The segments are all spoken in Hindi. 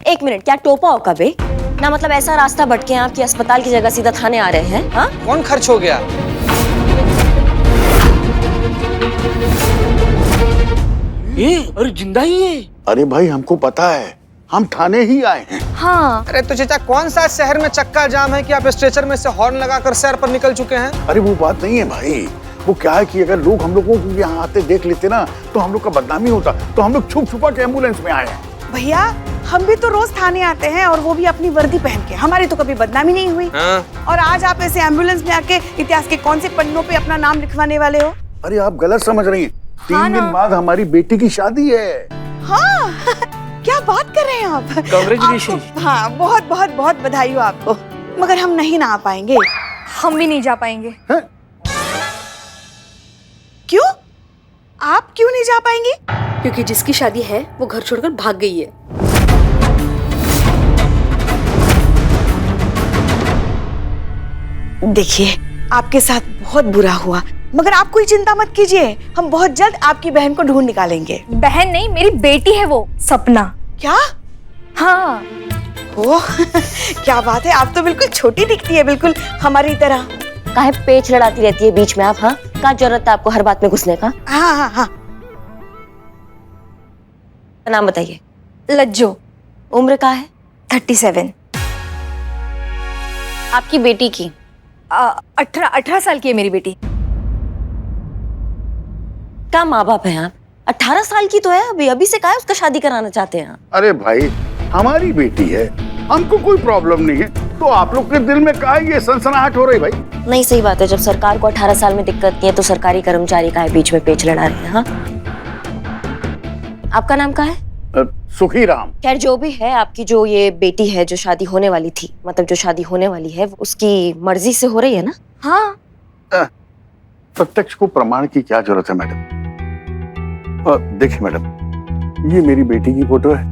एक मिनट, क्या टोपा हो कभी ना? मतलब ऐसा रास्ता भटके आप कि अस्पताल की जगह सीधा थाने आ रहे हैं? हाँ, कौन खर्च हो गया? अरे जिंदा ही है। अरे भाई हमको पता है, हम थाने ही आए हैं। हाँ। अरे तो चाचा, कौन सा शहर में चक्का जाम है कि आप स्ट्रेचर में से हॉर्न लगाकर सैर पर निकल चुके हैं? अरे वो बात नहीं है भाई, वो क्या है कि अगर लोग हम लोगों को यहाँ आते देख लेते ना तो हम लोग का बदनामी होता, तो हम लोग छुप छुपा के एम्बुलेंस में आए हैं। भैया हम भी तो रोज थाने आते हैं और वो भी अपनी वर्दी पहन के, हमारी तो कभी बदनामी नहीं हुई। हाँ। और आज आप ऐसे एम्बुलेंस में आके इतिहास के कौन से पन्नों पे अपना नाम लिखवाने वाले हो? अरे आप गलत समझ रही हैं, 3 दिन बाद हमारी बेटी की शादी है। हाँ क्या बात कर रहे हैं आप? Congratulations। हाँ बहुत बहुत बहुत बधाई हो आपको, मगर हम नहीं ना आ पाएंगे। हम भी नहीं जा पाएंगे। हैं? क्यों? आप क्यों नहीं जा पाएंगे? क्योंकि जिसकी शादी है वो घर छोड़कर भाग गई है। देखिए आपके साथ बहुत बुरा हुआ, मगर आप कोई चिंता मत कीजिए, हम बहुत जल्द आपकी बहन को ढूंढ निकालेंगे। बहन नहीं, मेरी बेटी है वो, सपना। क्या? हाँ। ओह क्या बात है, आप तो बिल्कुल छोटी दिखती है, बिल्कुल हमारी तरह। काहे पेच लड़ाती रहती है बीच में आप? हाँ, क्या जरूरत है आपको हर बात में घुसने का? हाँ हाँ हाँ। नाम बताइए। लज्जो। उम्र का है? 37। आपकी बेटी की? 18 साल की है मेरी बेटी। क्या माँ बाप है आप? 18 साल की तो है अभी, अभी से काहे उसका शादी कराना चाहते हैं आप? अरे भाई हमारी बेटी है, हमको कोई प्रॉब्लम नहीं है, तो आप लोग के दिल में काहे ये सनसनाहट हो रही भाई? नहीं, सही बात है, जब सरकार को 18 साल में दिक्कत नहीं है तो सरकारी कर्मचारी काहे बीच में पेच लड़ा रहे हैं? हाँ, आपका नाम क्या है? सुखी राम। खैर जो भी है, आपकी जो ये बेटी है जो शादी होने वाली थी, मतलब जो शादी होने वाली है, उसकी मर्जी से हो रही है ना? हाँ। प्रत्यक्ष को प्रमाण की क्या जरूरत है मैडम? देखिए मैडम, ये मेरी बेटी की फोटो है,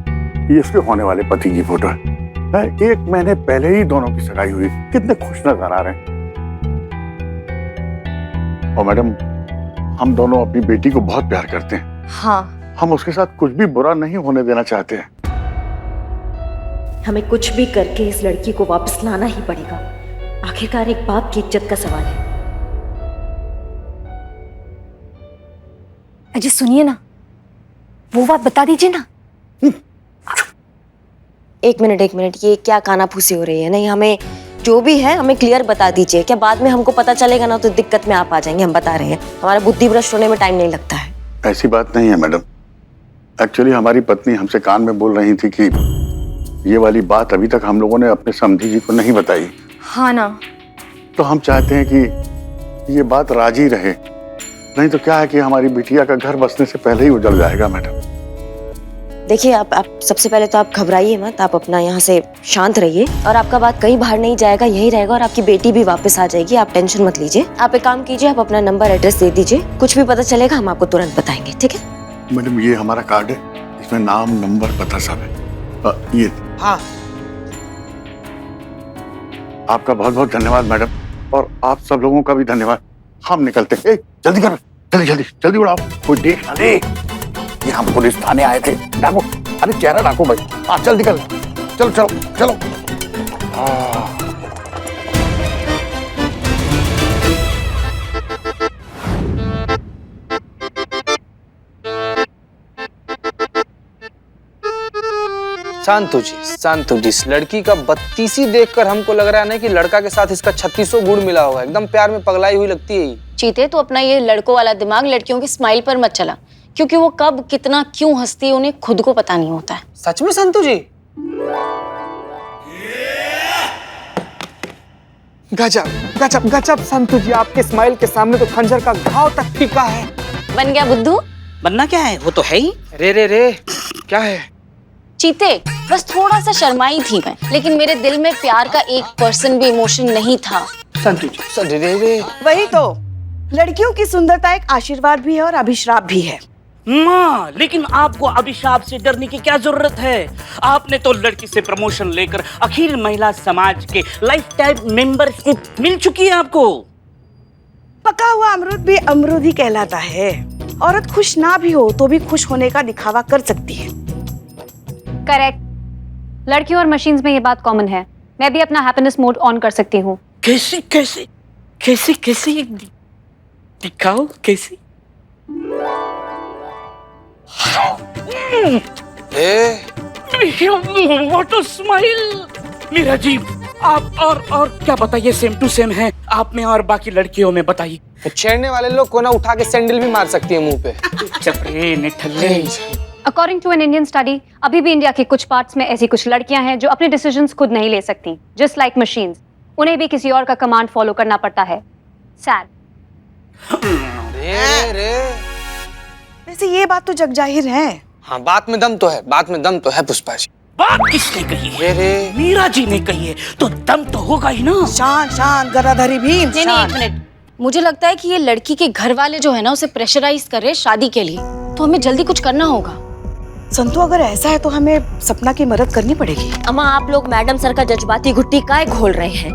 ये उसके होने वाले पति की फोटो है। 1 महीने पहले ही दोनों की सगाई हुई, कितने खुश नजर आ रहे हैं। और मैडम हम दोनों अपनी बेटी को बहुत प्यार करते हैं। हाँ। हम उसके साथ कुछ भी बुरा नहीं होने देना चाहते हैं। हमें कुछ भी करके इस लड़की को वापस लाना ही पड़ेगा, आखिरकार एक बाप की इज्जत का सवाल है। अजय सुनिए ना, वो बात बता दीजिए ना। एक मिनट, ये क्या कानाफूसी हो रही है? नहीं, हमें जो भी है हमें क्लियर बता दीजिए, क्या बाद में हमको पता चलेगा ना तो दिक्कत में आप आ जाएंगे। हम बता रहे हैं, हमारा बुद्धि भ्रष्ट होने में टाइम नहीं लगता है। ऐसी बात नहीं है मैडम, एक्चुअली हमारी पत्नी हमसे कान में बोल रही थी कि ये वाली बात अभी तक हम लोगों ने अपने समधी जी को नहीं बताई। हाँ ना। तो हम चाहते हैं कि ये बात राजी रहे, नहीं तो क्या है कि हमारी बिटिया का घर बसने से पहले ही उजड़ जाएगा मैडम। देखिए आप सबसे पहले तो आप घबराइए मत, आप अपना यहाँ से शांत रहिए, और आपका बात कहीं बाहर नहीं जाएगा, यही रहेगा, और आपकी बेटी भी वापस आ जाएगी, आप टेंशन मत लीजिए। आप एक काम कीजिए, आप अपना नंबर एड्रेस दे दीजिए, कुछ भी पता चलेगा हम आपको तुरंत बताएंगे, ठीक है? मैडम ये हमारा कार्ड है, इसमें नाम नंबर पता सब है। ये हाँ। आपका बहुत बहुत धन्यवाद मैडम, और आप सब लोगों का भी धन्यवाद। हम निकलते हैं। जल्दी करो, जल्दी उड़ाओ, कोई देख ना ले। ये हम पुलिस थाने आए थे। डाको, अरे चेहरा डाको भाई। हाँ जल्दी कर, चलो। शांतु जी, इस लड़की का 32 देखकर हमको लग रहा है ना कि लड़का के साथ इसका 3600 गुण मिला होगा। एकदम प्यार में पगलाई हुई लगती है। चीते, तो अपना ये लड़कों वाला दिमाग लड़कियों की स्माइल पर मत चला, क्योंकि वो कब कितना क्यों हंसती है उन्हें खुद को पता नहीं होता है। सच में संतु जी? गजब संतु जी, आपके स्माइल के सामने तो खंजर का घाव तक फीका है। बन गया बुद्धू? बनना क्या है, वो तो है ही। रे क्या है? चीते, बस थोड़ा सा शर्माई थी मैं, लेकिन मेरे दिल में प्यार का 1% भी इमोशन नहीं था। संतु जी, रे वही तो, लड़कियों की सुंदरता एक आशीर्वाद भी है और अभिश्राप भी है। माँ, लेकिन आपको अभिशाप से डरने की क्या जरूरत है? आपने तो लड़की से प्रमोशन लेकर अखिल महिला समाज के लाइफ टाइम मेंबरशिप मिल चुकी है आपको। पका हुआ अमरूद भी अमरूद ही कहलाता है। औरत खुश ना भी हो तो भी खुश होने का दिखावा कर सकती है। करेक्ट। लड़कियों और मशीन्स में ये बात कॉमन है। मैं भी अपना हैप्पीनेस मोड ऑन कर सकती हूँ। कैसे कैसे कैसे कैसे दिखाओ कैसे? What a smile. Meera ji, आप और क्या बताइए, सेम टू सेम है आप में और बाकी लड़कियों में, बताइए। छेड़ने वाले लोग को ना उठा के सैंडल भी मार सकती है मुंह पे। चपरे निठल्ले। According to an Indian study, अभी भी इंडिया के कुछ पार्ट्स में ऐसी कुछ लड़कियां हैं जो अपने डिसीजंस खुद नहीं ले सकती, जस्ट लाइक मशीन्स। उन्हें भी किसी और का कमांड फॉलो करना पड़ता है। सैड। रे वैसे ये बात तो जग जाहिर है। हाँ, बात में दम तो है, बात में दम तो है पुष्पा जी। बात किसने कही है? रे मीरा जी ने कही है, तो दम तो होगा ही ना। शांत शांत गराधारी भीम। नहीं नहीं, एक मिनट। मुझे लगता है कि ये लड़की के घर वाले जो है ना उसे प्रेशराइज कर रहे हैं शादी के लिए, तो हमें जल्दी कुछ करना होगा। संतु, अगर ऐसा है तो हमें सपना की मदद करनी पड़ेगी। अम्मा, आप लोग मैडम सर का जज्बाती घुट्टी काहे घोल रहे हैं?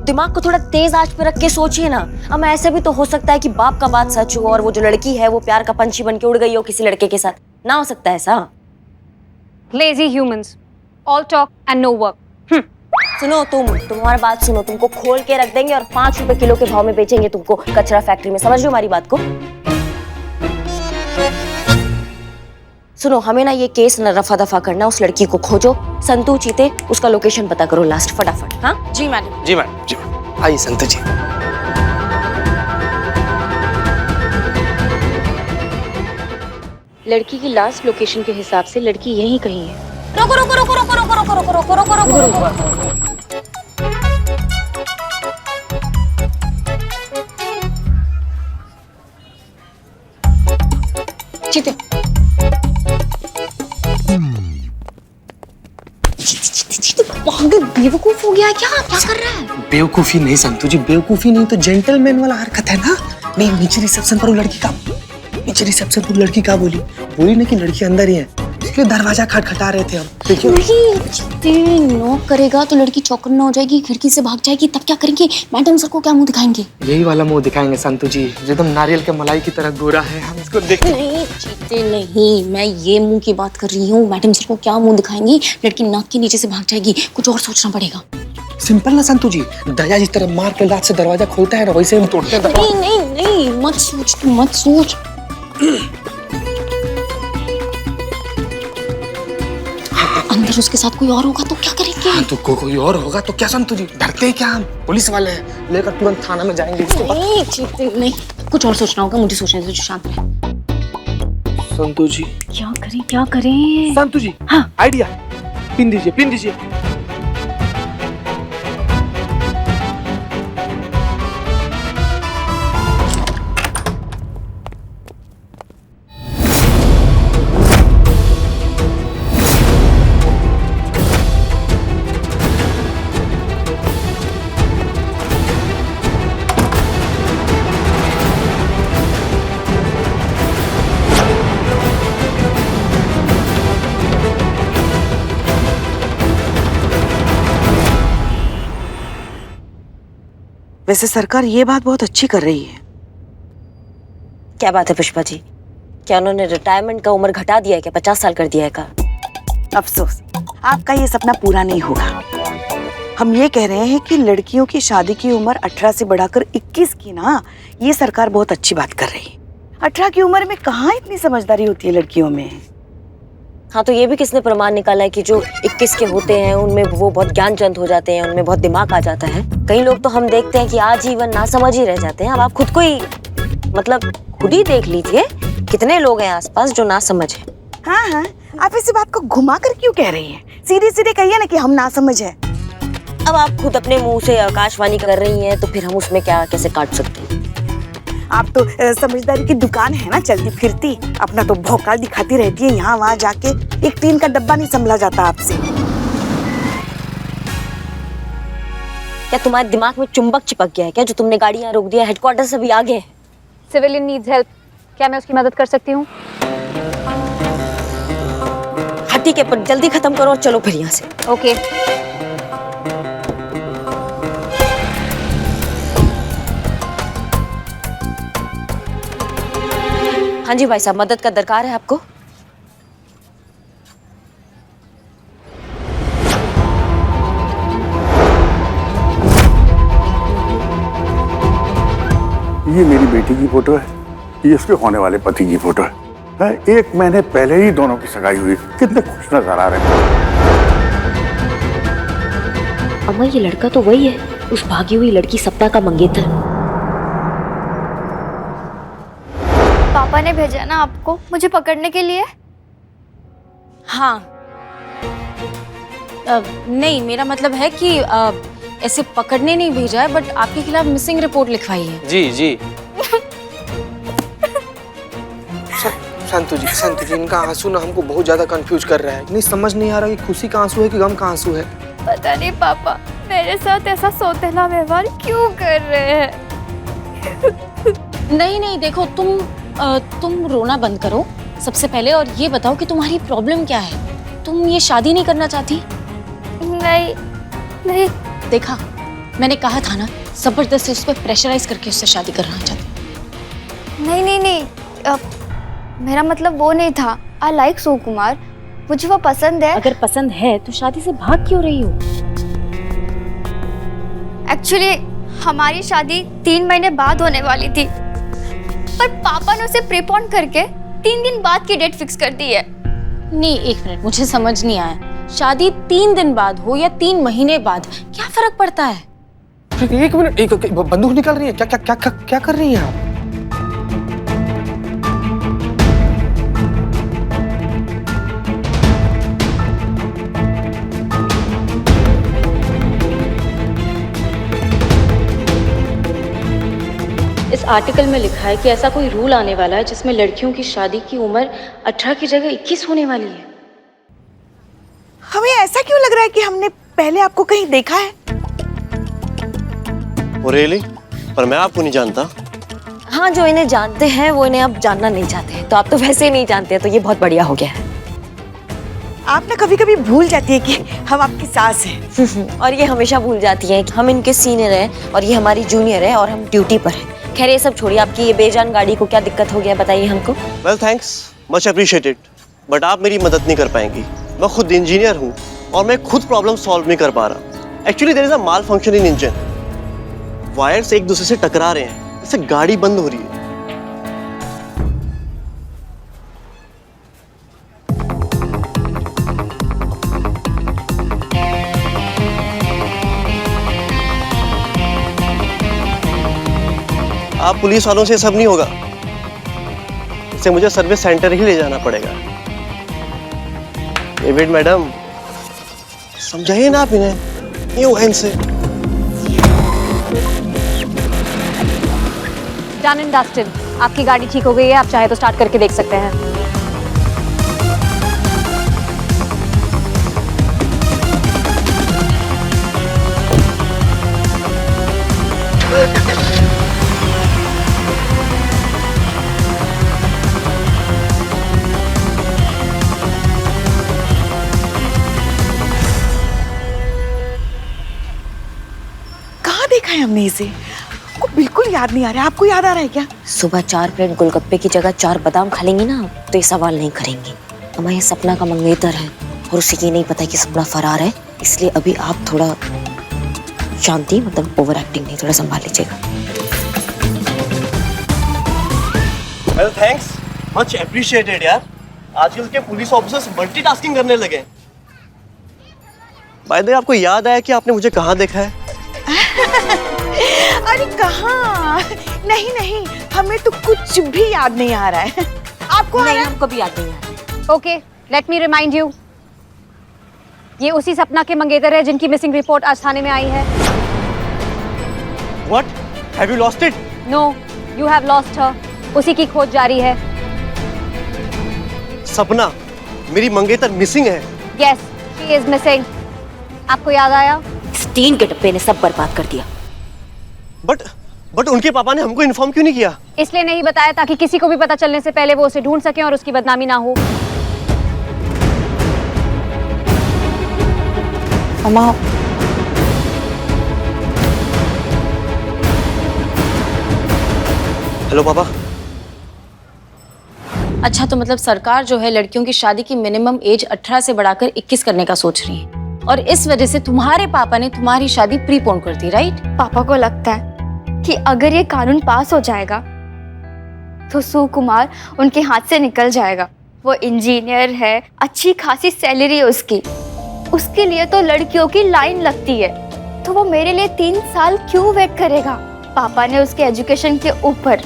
दिमाग को थोड़ा तेज आंच पे रख के सोचिए ना। अम्मा, ऐसे भी तो हो सकता है कि बाप का बात सच हो और वो जो लड़की है वो प्यार का पंछी बन के उड़ गई हो किसी लड़के के साथ। ना हो सकता है ऐसा? Lazy humans, all talk and no work. सुनो, तुम्हारी बात सुनो, तुमको खोल के रख देंगे और 5 रुपए किलो के भाव में बेचेंगे तुमको कचरा फैक्ट्री में। समझ लो हमारी बात को। सुनो, हमें ना ये केस न रफा दफा करना, उस लड़की को खोजो। संतू चीते, उसका लोकेशन पता करो लास्ट, फटाफट। हाँ जी मैडम। जी मैडम, जी मैडम। आइए संतु जी। लड़की की लास्ट लोकेशन के हिसाब से लड़की यहीं कहीं है। रोको रोको रोको रोको रोको रोको रोको रोको रोको रोको रोको। चीते, बेवकूफ हो गया क्या? क्या कर रहा है? बेवकूफी नहीं संतु जी, बेवकूफी नहीं तो जेंटलमैन वाला हरकत है ना। नहीं, नीचे रिसेप्शन पर वो लड़की का बोली ना कि लड़की अंदर ही है, इसलिए दरवाजा खटखटा रहे थे हम। देखिए नहीं, नॉक करेगा तो लड़की चौकन्ना हो जाएगी, खिड़की से भाग जाएगी, तब क्या करेंगे? मैडम सर को क्या मुंह दिखाएंगे? यही वाला मुंह दिखाएंगे संतु जी, एकदम नारियल के मलाई की तरह गोरा है, हम इसको देख। नहीं चीते नहीं, मैं ये मुंह की बात कर रही हूँ। मैडम सर को क्या मुंह दिखाएंगी? लड़की नाक के नीचे से भाग जाएगी, कुछ और सोचना पड़ेगा। सिंपल ना संतु जी, दया जिस तरह मार के लात से दरवाजा खोलता है ना, वैसे हम तोड़ते हैं। नहीं नहीं नहीं, मत सोच, तू मत सोच। अंदर उसके साथ कोई और होगा तो क्या करेंगे? हाँ, तो कोई और होगा तो क्या संतु जी, डरते हैं क्या हम? पुलिस वाले हैं, लेकर तुरंत थाना में जाएंगे। नहीं चीते नहीं, कुछ और सोचना होगा, मुझे सोचने दो, शांत रहे। संतु जी क्या करें क्या करें? संतु जी, हाँ आइडिया, पिन दीजिए। वैसे सरकार ये बात बहुत अच्छी कर रही है। क्या बात है पुष्पा जी? क्या उन्होंने रिटायरमेंट का उम्र घटा दिया है क्या? 50 साल कर दिया है का? अफसोस, आपका ये सपना पूरा नहीं होगा। हम ये कह रहे हैं कि लड़कियों की शादी की उम्र 18 से बढ़ाकर 21 की ना, ये सरकार बहुत अच्छी बात कर रही है। 18 की उम्र में कहाँ इतनी समझदारी होती है लड़कियों में। हाँ, तो ये भी किसने प्रमाण निकाला है कि जो 21 के होते हैं उनमें वो बहुत ज्ञानचंद हो जाते हैं, उनमें बहुत दिमाग आ जाता है। कई लोग तो हम देखते हैं कि आजीवन नासमझ ही रह जाते हैं। अब आप खुद को ही मतलब खुद ही देख लीजिए, कितने लोग हैं आसपास जो नासमझ हैं। हाँ, आप इस बात को घुमा कर क्यों कह रही हैं? सीधे सीधे कहिए ना कि हम नासमझ हैं। अब आप खुद अपने मुंह से आकाशवाणी कर रही हैं, तो फिर हम उसमें क्या कैसे काट सकते हैं? आप तो समझदारी की दुकान है ना चलती फिरती, अपना तो भौकाल दिखाती रहती है यहाँ वहाँ जाके। एक टीन का डब्बा नहीं संभला जाता आपसे। क्या तुम्हारे दिमाग में चुंबक चिपक गया है क्या, जो तुमने गाड़ी यहाँ रोक दिया? हेडक्वार्टर से भी आगे है। सिविलियन नीड्स हेल्प, क्या मैं उसकी मदद कर सकती हूँ? हाँ ठीक है, पर जल्दी खत्म करो और चलो फिर यहाँ से। ओके। हाँ जी भाई साहब, मदद का दरकार है आपको? ये मेरी बेटी की फोटो है, ये उसके होने वाले पति की फोटो है। 1 महीने पहले ही दोनों की सगाई हुई, कितने खुश नजर आ रहे हैं। अम्मा ये लड़का तो वही है, उस भागी हुई लड़की सपना का मंगेतर। पापा ने भेजा ना आपको मुझे पकड़ने के लिए? हाँ। नहीं, मेरा मतलब है कि ऐसे पकड़ने नहीं भेजा है, बट आपके खिलाफ मिसिंग रिपोर्ट लिखवाई है। जी जी। संतु जी इनका आंसू ना हमको बहुत ज्यादा कंफ्यूज कर रहा है। नहीं समझ नहीं आ रहा कि खुशी का आंसू है कि गम का आंसू है। पता नहीं पापा मेरे साथ ऐसा सौतेला व्यवहार क्यों कर रहे हैं। नहीं नहीं, देखो तुम रोना बंद करो सबसे पहले, और ये बताओ कि तुम्हारी प्रॉब्लम क्या है। तुम ये शादी नहीं करना चाहती? नहीं नहीं। देखा, मैंने कहा था ना, जबरदस्ती उस पर प्रेशराइज करके उससे शादी करना चाहती। नहीं नहीं नहीं, मेरा मतलब वो नहीं था। आई लाइक सुकुमार, मुझे वो पसंद है। अगर पसंद है तो शादी से भाग क्यों रही हो? एक्चुअली हमारी शादी 3 महीने बाद होने वाली थी, पर पापा ने उसे प्रीपोन करके 3 दिन बाद की डेट फिक्स कर दी है। नहीं, 1 मिनट, मुझे समझ नहीं आया। शादी 3 दिन बाद हो या 3 महीने बाद, क्या फर्क पड़ता है? 1 मिनट, बंदूक निकल रही है क्या? क्या क्या क्या, क्या कर रही हैं आप? इस आर्टिकल में लिखा है कि ऐसा कोई रूल आने वाला है जिसमें लड़कियों की शादी की उम्र 18 की जगह 21 होने वाली है। हमें ऐसा क्यों लग रहा है कि हमने पहले आपको कहीं देखा है? रियली? पर मैं आपको नहीं जानता। हाँ, जो इन्हें जानते हैं वो इन्हें अब जानना नहीं चाहते हैं, तो आप तो वैसे ही नहीं जानते हैं, तो ये बहुत बढ़िया हो गया है। आप ना कभी कभी भूल जाती है कि हम आपकी सास हैं। और ये हमेशा भूल जाती है कि हम इनके सीनियर हैं और ये हमारी जूनियर है और हम ड्यूटी पर हैं। खैर ये सब छोड़िए, आपकी ये बेजान गाड़ी को क्या दिक्कत हो गया बताइए हमको। Well thanks, much appreciated, but आप मेरी मदद नहीं कर पाएंगी। मैं खुद इंजीनियर हूँ और मैं खुद प्रॉब्लम सॉल्व नहीं कर पा रहा। Actually there is a malfunction in engine. Wires एक दूसरे से टकरा रहे हैं, इससे गाड़ी बंद हो रही है। आप पुलिस वालों से सब नहीं होगा, इसे मुझे सर्विस सेंटर ही ले जाना पड़ेगा। डेविड मैडम, समझाइए ना आप इन्हें, ये वहन से। डन एंड डस्टेड, आपकी गाड़ी ठीक हो गई है, आप चाहे तो स्टार्ट करके देख सकते हैं। देखा है हमने इसे, आपको बिल्कुल याद नहीं आ रहा है। आपको याद आ रहा है क्या? सुबह 4 प्लेट गोलगप्पे की जगह 4 बादाम खा लेंगी ना तो ये सवाल नहीं करेंगी। हमारे सपना का मंगेतर है और उसे ये नहीं पता कि सपना फरार है, इसलिए अभी आप थोड़ा शांति, मतलब ओवर एक्टिंग नहीं, थोड़ा संभाल लीजिएगा। वेल थैंक्स, मच अप्रिशिएटेड यार। आजकल के पुलिस ऑफिसर्स मल्टीटास्किंग करने लगे। बाय द वे, आपको याद आया कि आपने मुझे कहाँ देखा है? अरे कहाँ? नहीं नहीं, हमें तो कुछ भी याद नहीं आ रहा है। आपको आ रहा है? हमको भी याद नहीं आ रहा। Okay, let me remind you, ये उसी सपना के मंगेतर है जिनकी मिसिंग रिपोर्ट आज थाने में आई है। What? Have you lost it? No, you have lost her. उसी की खोज जारी है। सपना, मेरी मंगेतर मिसिंग है। Yes, she is missing. आपको याद आया? इस टीन के डब्बे ने सब बर्बाद कर दिया। बट उनके पापा ने हमको इन्फॉर्म क्यों नहीं किया? इसलिए नहीं बताया ताकि किसी को भी पता चलने से पहले वो उसे ढूंढ सके और उसकी बदनामी ना हो। अम्मा, हेलो पापा। अच्छा, तो मतलब सरकार जो है लड़कियों की शादी की मिनिमम एज 18 से बढ़ाकर 21 करने का सोच रही है, और इस वजह से तुम्हारे पापा ने तुम्हारी शादी प्रीपोन कर दी, राइट? पापा को लगता है कि अगर ये कानून पास हो जाएगा तो सुकुमार उनके हाथ से निकल जाएगा। वो इंजीनियर है, अच्छी खासी सैलरी है उसकी। उसके लिए तो लड़कियों की लाइन लगती है, तो वो मेरे लिए 3 साल क्यों वेट करेगा? पापा ने उसके एजुकेशन के ऊपर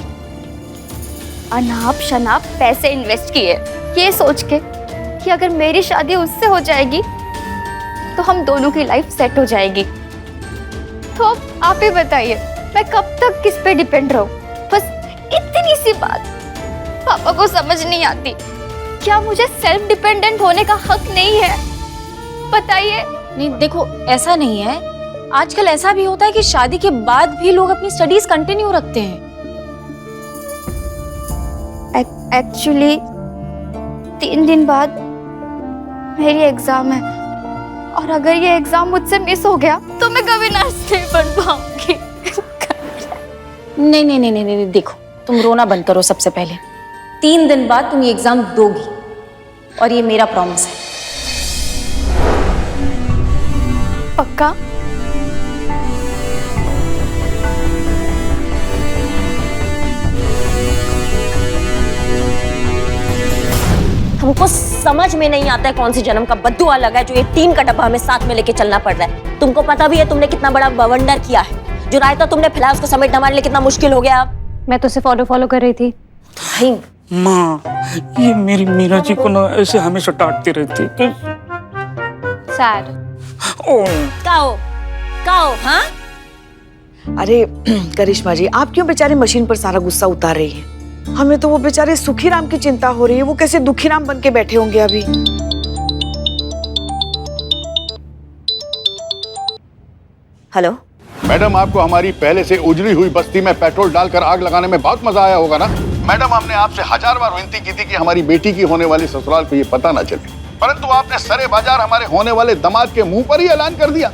अनाप शनाप पैसे इन्वेस्ट किए, ये सोच के कि अगर मेरी शादी उससे हो जाएगी तो हम दोनों की लाइफ सेट हो जाएगी। तो अब आप ही बताइए, मैं कब तक किस पे डिपेंड रहूं? बस इतनी सी बात पापा को समझ नहीं आती। क्या मुझे सेल्फ डिपेंडेंट होने का हक नहीं है? बताइए। नहीं देखो, ऐसा नहीं है। आजकल ऐसा भी होता है कि शादी के बाद भी लोग अपनी स्टडीज कंटिन्यू रखते हैं। एक्चुअली 3 दिन बाद मेरी एग्जाम है, और अगर ये एग्जाम मुझसे मिस हो गया तो मैं कभी नर्स नहीं बन पाऊंगी। नहीं नहीं नहीं नहीं नहीं, देखो तुम रोना बंद करो। सबसे पहले 3 दिन बाद तुम ये एग्जाम दोगी, और ये मेरा प्रॉमिस है। पक्का? हमको समझ में नहीं आता है कौन सी जन्म का बद्दुआ लगा है जो ये 3 का डब्बा हमें साथ में लेके चलना पड़ रहा है। तुमको पता भी है तुमने कितना बड़ा बवंडर किया है। जो रायता तुमने फैलाया उसको समेटना हमारे लिए कितना मुश्किल हो गया। मैं तो सिर्फ ऑर्डर फॉलो कर रही थी। भाई माँ, ये मेरी मीरा जी को ना ऐसे हमेशा डांटती रहती है। सैड। काओ, हाँ? अरे करिश्मा जी, आप क्यों बेचारे मशीन पर सारा गुस्सा उतार रही हैं? हमें तो वो बेचारे सुखीराम की चिंता हो रही है। वो कैसे दुखीराम बन के बैठे होंगे अभी। हेलो मैडम, आपको हमारी पहले से उजड़ी हुई बस्ती में पेट्रोल डालकर आग लगाने में बहुत मजा आया होगा ना? मैडम, हमने आपसे 1000 बार विनती की थी कि हमारी बेटी की होने वाली ससुराल को ये पता ना चले, परंतु आपने सरे बाजार हमारे होने वाले दामाद के मुंह पर ही ऐलान कर दिया।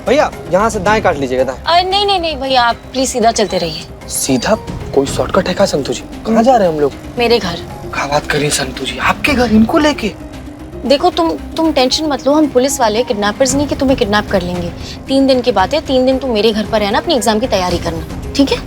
भैया यहाँ से दाएं काट लीजिएगा। दाएं। नहीं नहीं नहीं भैया, आप प्लीज सीधा चलते रहिए। सीधा? कोई शॉर्टकट है क्या संतु जी? कहाँ जा रहे हैं हम लोग? मेरे घर। क्या बात कर रही है संतु जी? आपके घर, इनको लेके? देखो तुम टेंशन मत लो। हम पुलिस वाले किडनैपर्स नहीं कि तुम्हें किडनैप कर लेंगे। 3 दिन की बात है। 3 दिन तुम मेरे घर पर रहना, अपनी एग्जाम की तैयारी करना, ठीक है?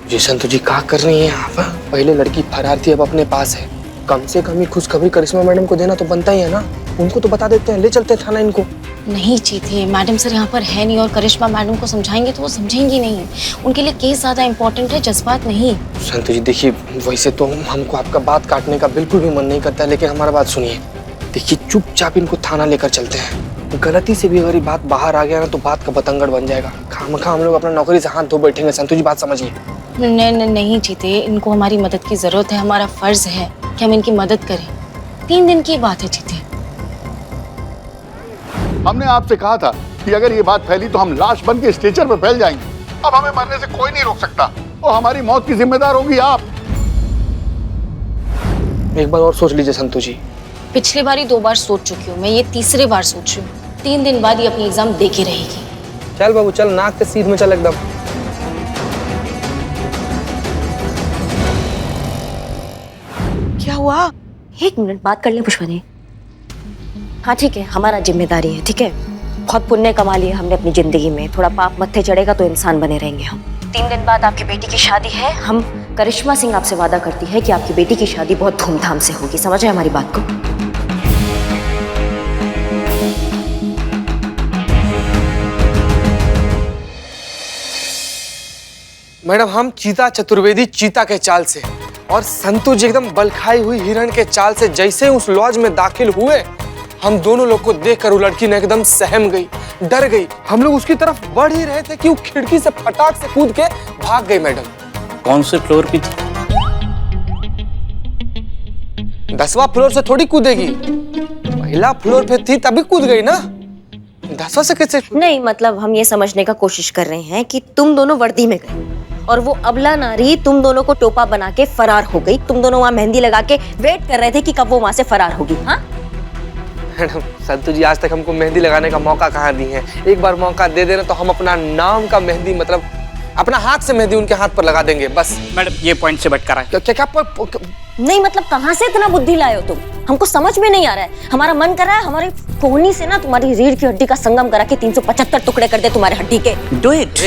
जी संतु जी, क्या कर रही हैं आप? पहले लड़की फरार थी, अब अपने पास है। कम से कम ही खुशखबरी करिश्मा मैडम को देना तो बनता ही है ना। उनको तो बता देते हैं, ले चलते हैं थाना इनको। नहीं चीते, मैडम सर यहाँ पर है नहीं, और करिश्मा मैडम को समझाएंगे तो वो समझेंगी नहीं। उनके लिए केस ज्यादा इंपॉर्टेंट है, जज्बात नहीं। संतु जी देखिए, वैसे तो हमको आपका बात काटने का बिल्कुल भी मन नहीं करता, लेकिन हमारा बात सुनिए। देखिए, चुपचाप इनको थाना लेकर चलते हैं। गलती से भी अगर ये बात बाहर आ गया ना तो बात का बतंगड़ बन जाएगा। खामखा हम लोग अपना नौकरी से हाथ धो बैठेंगे। संतु जी बात समझिए। नहीं चीते, इनको हमारी मदद की जरूरत है। हमारा फर्ज है कि हम इनकी मदद करें। 3 दिन की बात है चीते। हमने आपसे कहा था कि अगर ये बात फैली तो हम लाश बन के स्ट्रेचर पे फैल जाएंगे। अब हमें मरने से कोई नहीं रोक सकता, और हमारी मौत की जिम्मेदार होगी आप। एक बार और सोच लीजिए संतु जी। पिछली बार ही 2 बार सोच चुकी हूँ, मैं ये तीसरी बार सोच रही हूँ। 3 दिन बाद ये अपनी एग्जाम दे के रहेगी। चल बाबू चल, नाक के सीध में चल एकदम। क्या हुआ? 1 मिनट बात कर ले पुष्पनी। हाँ ठीक है, हमारा जिम्मेदारी है, ठीक है? बहुत पुण्य कमा लिया हमने अपनी जिंदगी में। थोड़ा पाप मत्थे चढ़ेगा तो इंसान बने रहेंगे हम। 3 दिन बाद आपकी बेटी की शादी है। हम करिश्मा सिंह आपसे वादा करती है कि आपकी बेटी की शादी बहुत धूमधाम से होगी। समझ रहे हमारी बात को? मैडम, हम चीता चतुर्वेदी चीता के चाल से, और संतु जी एकदम बलखाई हुई हिरण के चाल से जैसे उस लॉज में दाखिल हुए, हम दोनों लोग को देखकर वो लड़की ने एकदम सहम गई, डर गई। हम लोग उसकी तरफ बढ़ ही रहे थे कि वो खिड़की से फटाक से कूद के भाग गई। मैडम, कौन से फ्लोर पे थी? 10वां फ्लोर से थोड़ी कूदेगी, पहला फ्लोर पे थी तभी कूद गई ना। 10वां से कैसे? नहीं, मतलब हम ये समझने का कोशिश कर रहे हैं कि तुम दोनों वर्दी में गए और वो अबला नारी तुम दोनों को टोपा बना के फरार हो गई। तुम दोनों वहाँ मेहंदी लगा के वेट कर रहे थे कि कब वो वहाँ से फरार होगी। हाँ मैडम, संतु जी आज तक हमको मेहंदी लगाने का मौका कहाँ दी है। एक बार मौका दे देना तो हम अपना नाम का मेहंदी मतलब अपना हाथ से मेहंदी उनके हाथ पर लगा देंगे बस। मैडम ये पॉइंट से भटका रहा है। क्या क्या नहीं मतलब कहाँ से इतना बुद्धि लाए हो तुम? हमको समझ में नहीं आ रहा है। हमारा मन कर रहा है हमारी कोहनी से ना तुम्हारी रीढ़ की हड्डी का संगम करा के 375 टुकड़े कर दे तुम्हारे हड्डी के। Do it.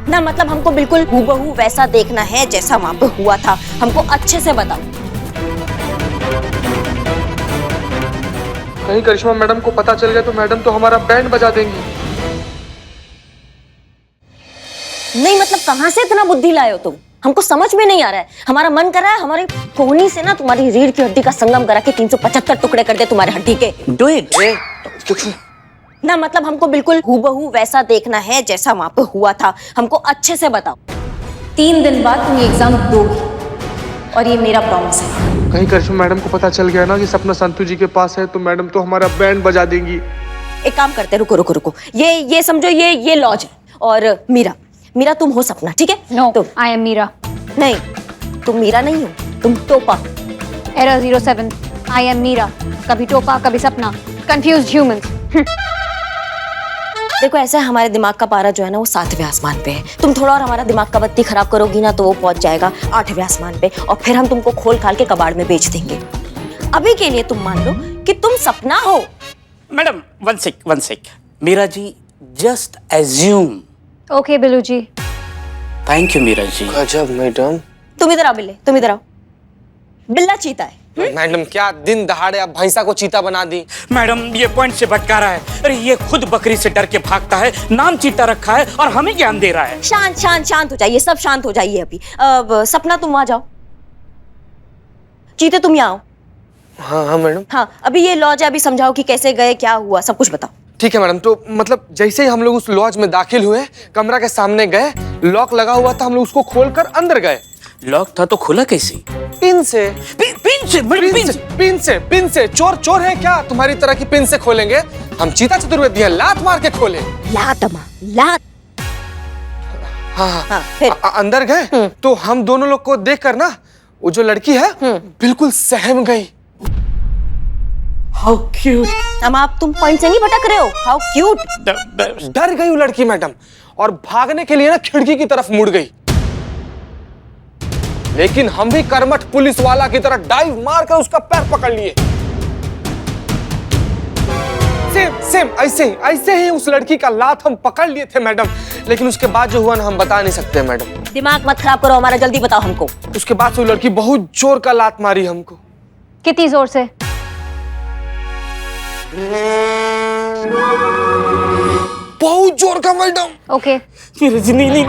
ना मतलब हमको बिल्कुल हूबहू वैसा देखना है जैसा वहां पे हुआ था। हमको अच्छे से बताओ। कहीं करिश्मा मैडम को पता चल गया तो मैडम तो हमारा बैंड बजा देंगी। नहीं मतलब कहाँ से इतना बुद्धि लाए हो तुम? हमको समझ में नहीं आ रहा है। हमारा मन कर रहा है हमारी कोहनी से ना तुम्हारी रीढ़ की हड्डी का संगम करा के 375 टुकड़े कर दे तुम्हारे हड्डी के। Do it. ना मतलब हमको बिल्कुल हूबहू वैसा देखना है जैसा वहां पे हुआ था। हमको अच्छे से बताओ। 3 दिन बाद तुम ये एग्जाम दोगी और ये मेरा प्रॉमिस है। कहीं करिश्मा मैडम को पता चल गया ना कि सपना संतू जी के पास है तो मैडम तो हमारा बैंड बजा देंगी। एक काम करते, रुको रुको रुको, ये समझो ये लॉज है और मीरा तुम हो सपना, ठीक है? नो, तुम आई एम मीरा। नहीं, तुम मीरा नहीं हो, तुम टोपा। Error 07, I am Meera. कभी टोपा कभी सपना, कंफ्यूज्ड ह्यूमंस। देखो ऐसा है, हमारे दिमाग का पारा जो है ना वो 7वें आसमान पे है। तुम थोड़ा और हमारा दिमाग का बत्ती खराब करोगी ना तो वो पहुंच जाएगा 8वें आसमान पे और फिर हम तुमको खोल खाल के कबाड़ में बेच देंगे। अभी के लिए तुम मान लो कि तुम सपना हो। Madam one sec. Meera ji just assume. Okay Billu ji. Thank you Meera ji. गजब मैडम। तुम इधर आओ बिल्ले, तुम इधर आओ। बिल्ला चीता है। मैडम क्या दिन दहाड़े आप भैंसा को चीता बना दी। मैडम ये पॉइंट से भटका रहा है। अरे ये खुद बकरी से डर के भागता है, नाम चीता रखा है और हमें ज्ञान दे रहा है। शांत हो जाइए, सब शांत हो जाइए अभी। सपना तुम वहां जाओ, चीते तुम यहाँ आओ। हाँ मैडम। हाँ अभी ये लॉज है, अभी समझाओ कि कैसे गए, क्या हुआ, सब कुछ बताओ। ठीक है मैडम। तो मतलब जैसे ही हम लोग उस लॉज में दाखिल हुए, कमरा के सामने गए, लॉक लगा हुआ था, हम लोग उसको खोलकर अंदर गए। लॉक था तो खुला कैसे? पिन से। पिन से। चोर है क्या? तुम्हारी तरह की पिन से खोलेंगे? हम चीता चतुर्वेदी हैं, लात मार के खोले। लात। हाँ फिर अंदर गए तो हम दोनों लोग को देखकर ना वो जो लड़की है बिल्कुल सहम गई। How cute. तुम पॉइंट से नहीं भटक रहे हो। How cute. डर गई वो लड़की मैडम और भागने के लिए ना खिड़की की तरफ मुड़ गई, लेकिन हम भी कर्मठ पुलिस वाला की तरह डाइव मारकर उसका पैर पकड़ लिए। सेम ऐसे ही उस लड़की का लात हम पकड़ लिए थे मैडम, लेकिन उसके बाद जो हुआ ना हम बता नहीं सकते मैडम। दिमाग मत खराब करो हमारा, जल्दी बताओ हमको। उसके बाद से वो लड़की बहुत जोर का लात मारी हमको। कितनी जोर से? बहुत जोर का मैडम। ओके। नहीं।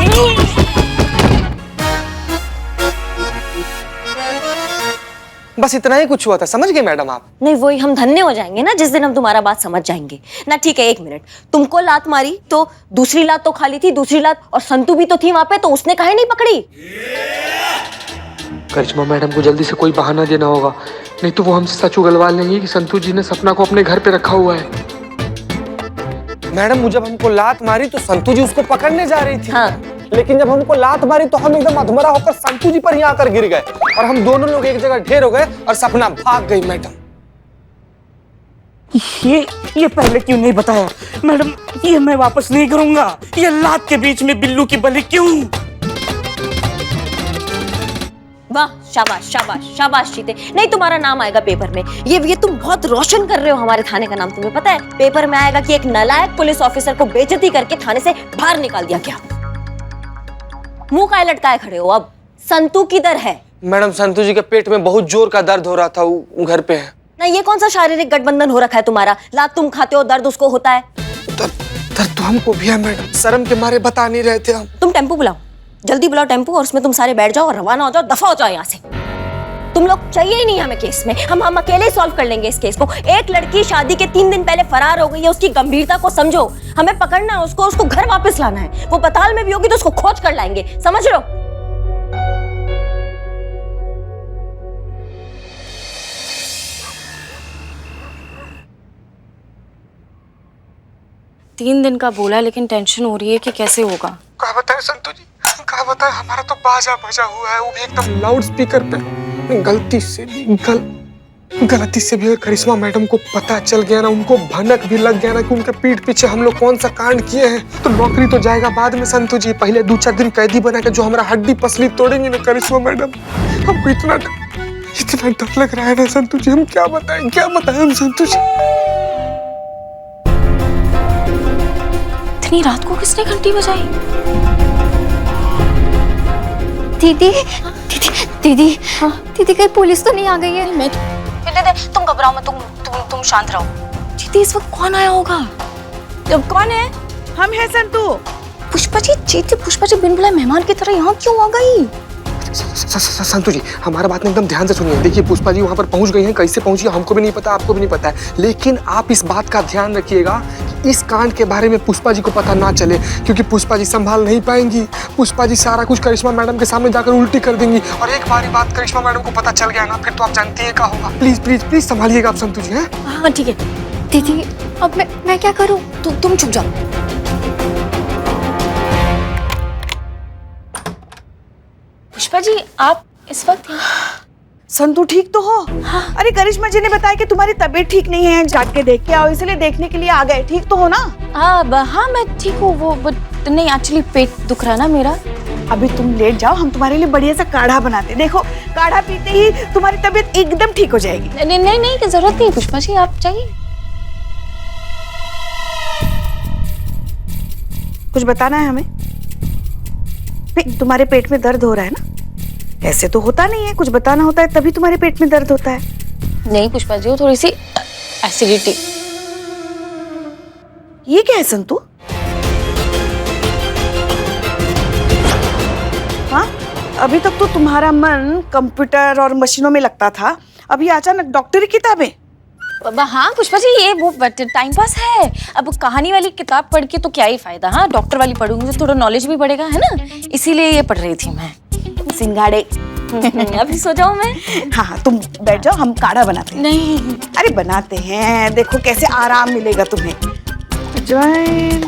बस इतना ही कुछ हुआ था, समझ गए मैडम आप? नहीं वही हम धन्य हो जाएंगे ना जिस दिन हम तुम्हारा बात समझ जाएंगे ना। ठीक है, 1 मिनट। तुमको लात मारी तो दूसरी लात तो खाली थी, दूसरी लात, और संतू भी तो थी वहां पे, तो उसने काहे नहीं पकड़ी? करिश्मा मैडम को जल्दी से कोई बहाना देना होगा, नहीं तो वो हमसे सच उगलवा लेंगी कि संतू जी ने सपना को अपने घर पे रखा हुआ है। मैडम जब हमको लात मारी तो संतू जी उसको पकड़ने जा रही थी। हाँ। लेकिन जब हमको लात मारी तो हम एकदम अधमरा होकर संतू जी पर ही आकर गिर गए और हम दोनों लोग एक जगह ढेर हो गए और सपना भाग गई मैडम। ये पहले क्यों नहीं बताया? मैडम ये मैं वापस नहीं करूंगा। ये लात के बीच में बिल्लू की बलि क्यों? वाह, शाबाश शाबाश शाबाश चीते। नहीं तुम्हारा नाम आएगा पेपर में। ये तुम बहुत रोशन कर रहे हो हमारे थाने का नाम। तुम्हें पता है पेपर में आएगा कि एक नालायक पुलिस ऑफिसर को बेइज्जती करके थाने से बाहर निकाल दिया गया। मुंह काहे लटकाए खड़े हो? अब संतू किधर है? मैडम संतू जी के पेट में बहुत जोर का दर्द हो रहा था, वो घर पे है ना। ये कौन सा शारीरिक गठबंधन हो रखा है तुम्हारा? लात तुम खाते हो, दर्द उसको होता है। दर्द तो हमको भी है मैडम, शर्म के मारे बता नहीं रहे थे हम। तुम टेम्पो बुलाओ, जल्दी बुलाओ टेम्पो, और उसमें तुम सारे बैठ जाओ और रवाना हो जाओ, दफा हो जाओ यहाँ से। तुम लोग चाहिए ही नहीं हमें केस में। हम अकेले सॉल्व कर लेंगे इस केस को। एक लड़की शादी के 3 दिन पहले फरार हो गई है, उसकी गंभीरता को समझो। हमें पकड़ना है उसको घर वापस लाना है। वो पताल में भी होगी तो उसको खोज कर लाएंगे, समझ लो। तीन दिन का बोला, लेकिन टेंशन हो रही है कि कैसे होगा। कहा बताए संतू जी, कहा बताए, हमारा तो बाजा बजा हुआ है, वो भी एकदम लाउड स्पीकर पे। गलती से गलती से भी अगर करिश्मा मैडम को पता चल गया ना, उनको भनक भी लग गया ना कि उनके पीठ पीछे हम लोग कौन सा कांड किए हैं, तो नौकरी तो जाएगा बाद में संतु जी। पहले 2-4 दिन कैदी बना के जो हमारा हड्डी पसली तोड़ेंगे ना करिश्मा मैडम, हमको इतना डर लग रहा है ना संतु जी, हम क्या बताएं हम संतु जी। इतनी रात को किसने घंटी बजाई? दीदी दीदी दीदी कहीं पुलिस तो नहीं आ गई है? मैं तुम घबराओ मत, तुम शांत रहो। जीती, इस वक्त कौन आया होगा? कौन है? हम हैं संतु। पुष्पा जी, जीती पुष्पा जी बिन बुलाए मेहमान की तरह यहाँ क्यों आ गई? संतु जी, हमारा बात में एकदम ध्यान से सुनिए। देखिए पुष्पा जी वहाँ पर पहुँच गई हैं, कैसे पहुँची हमको भी नहीं पता, आपको भी नहीं पता है, लेकिन आप इस बात का ध्यान रखिएगा कि इस कांड के बारे में पुष्पा जी को पता ना चले, क्योंकि पुष्पा जी संभाल नहीं पाएंगी। पुष्पा जी सारा कुछ करिश्मा मैडम के सामने जाकर उल्टी कर देंगी, और एक बार बात करिश्मा मैडम को पता चल गया ना, फिर तो आप जानती है क्या होगा। प्लीज प्लीज प्लीज संभालिएगा आप संतु जी। हाँ ठीक है। दीदी अब मैं क्या करूँ? तुम चुप जाओ। पुष्पा जी आप इस वक्त संतु ठीक तो हो? हाँ। अरे करिश्मा जी ने बताया कि तुम्हारी तबीयत ठीक नहीं है, जाके के देख के आओ, इसलिए देखने के लिए आ गए। ठीक तो हो ना? हाँ मैं ठीक हूँ, वो नहीं एक्चुअली पेट दुख रहा ना मेरा। अभी तुम लेट जाओ, हम तुम्हारे लिए बढ़िया सा काढ़ा बनाते। देखो काढ़ा पीते ही तुम्हारी तबीयत एकदम ठीक हो जाएगी। नहीं की जरूरत नहीं पुष्पा जी, आप चाहिए। कुछ बताना है हमें? नहीं, तुम्हारे पेट में दर्द हो रहा है ना? ऐसे तो होता नहीं है, कुछ बताना होता है तभी तुम्हारे पेट में दर्द होता है। नहीं पुष्पा जी, वो थोड़ी सी एसिडिटी। ये क्या है संतु? हाँ, अभी तक तो तुम्हारा मन कंप्यूटर और मशीनों में लगता था, अभी अचानक डॉक्टरी किताबें। हाँ पुष्पा जी, ये वो टाइम पास है। अब कहानी वाली किताब पढ़ के तो क्या ही फायदा। हाँ डॉक्टर वाली पढ़ूंगी तो थोड़ा नॉलेज भी बढ़ेगा, है ना, इसीलिए ये पढ़ रही थी मैं। सिंगाड़े। अभी सो जाऊं मैं? हाँ तुम बैठ जाओ, हम काढ़ा बनाते हैं। नहीं अरे बनाते हैं, देखो कैसे आराम मिलेगा तुम्हें। अजवाइन,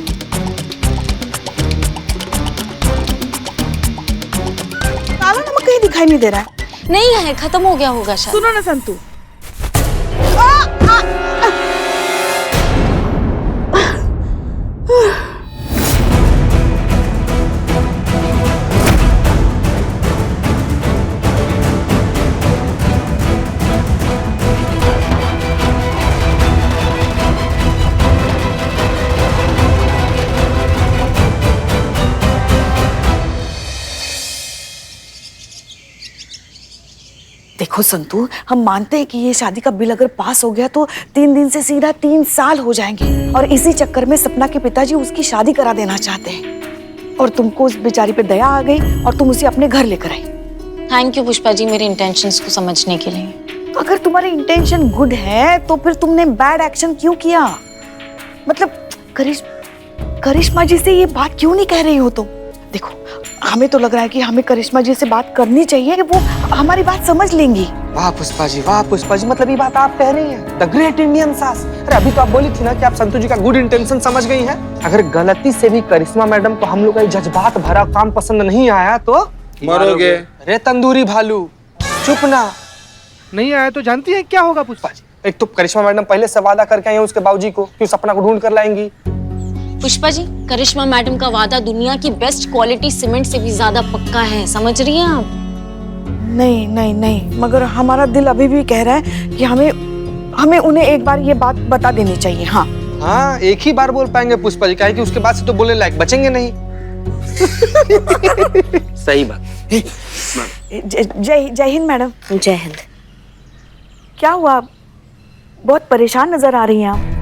काला नमक कहीं दिखाई नहीं दे रहा है। नहीं है, खत्म हो गया होगा शायद। सुनो ना संतु, देखो संतु, हम मानते हैं कि ये शादी का बिल अगर पास हो गया तो 3 दिन से सीधा 3 साल हो जाएंगे, और इसी चक्कर में सपना के पिताजी उसकी शादी करा देना चाहते हैं, और तुमको उस बेचारी पे दया आ गई और तुम उसे अपने घर लेकर आई। थैंक यू पुष्पा जी मेरे इंटेंशंस को समझने के लिए। अगर तुम्हारे इंटेंशन गुड है तो फिर तुमने बैड एक्शन क्यों किया? मतलब करिश्मा जी से ये बात क्यों नहीं कह रही हो तुम? देखो हमें तो लग रहा है कि हमें करिश्मा जी से बात करनी चाहिए, कि वो हमारी बात समझ लेंगी। वाह पुष्पा जी, मतलब ये बात आप कह रही हैं, द ग्रेट इंडियन सास। अरे अभी तो आप बोली थी ना कि आप संतु जी का गुड इंटेंशन समझ गई हैं। अगर गलती से भी करिश्मा मैडम को हम लोग का जज्बात भरा काम पसंद नहीं आया तो मरोगे। अरे तंदूरी भालू, चुप ना। नहीं आया तो जानती है क्या होगा पुष्पा जी? एक तो करिश्मा मैडम पहले से वादा करके आई हैं उसके बाबूजी को कि सपना को ढूंढ कर लाएंगी। पुष्पा जी, करिश्मा मैडम का वादा दुनिया की बेस्ट क्वालिटी सीमेंट से भी ज्यादा पक्का है, समझ रही हैं आप? नहीं, मगर हमारा दिल अभी भी कह रहा है कि हमें उन्हें एक बार ये बात बता देनी चाहिए। हाँ एक ही बार बोल पाएंगे पुष्पा जी, काहे कि उसके बाद से तो बोले लायक बचेंगे नहीं। सही बात। जय हिंद मैडम। जय हिंद। क्या हुआ, बहुत परेशान नजर आ रही हैं आप।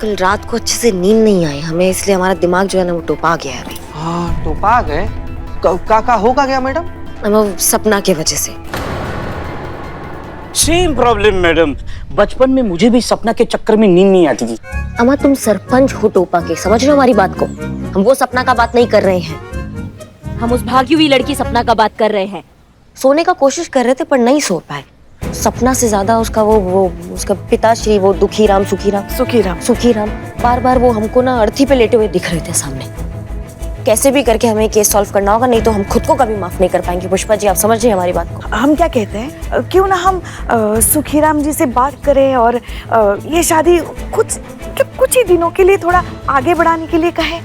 कल रात को अच्छे से नींद नहीं आई हमें, इसलिए हमारा दिमाग जो है ना वो टोपा गया है अभी। हाँ टोपा गए? का होगा क्या मैडम? वो सपना की वजह से। सेम प्रॉब्लम मैडम, बचपन में मुझे भी सपना के चक्कर में नींद नहीं आती थी। अमा तुम सरपंच हो टोपा के, समझ रहे हो हमारी बात को? हम वो सपना का बात नहीं कर रहे हैं, हम उस भागी हुई लड़की सपना का बात कर रहे हैं। सोने का कोशिश कर रहे थे पर नहीं सो पाए। सपना से ज्यादा उसका वो उसका पिताश्री, वो सुखीराम बार बार वो हमको ना अर्थी पे लेटे हुए दिख रहे थे सामने। कैसे भी करके हमें केस सॉल्व करना होगा, नहीं तो हम खुद को कभी माफ नहीं कर पाएंगे। पुष्पा जी, आप समझिए हमारी बात को। हम क्या कहते हैं, क्यों ना हम सुखीराम जी से बात करें और ये शादी कुछ ही दिनों के लिए थोड़ा आगे बढ़ाने के लिए कहें।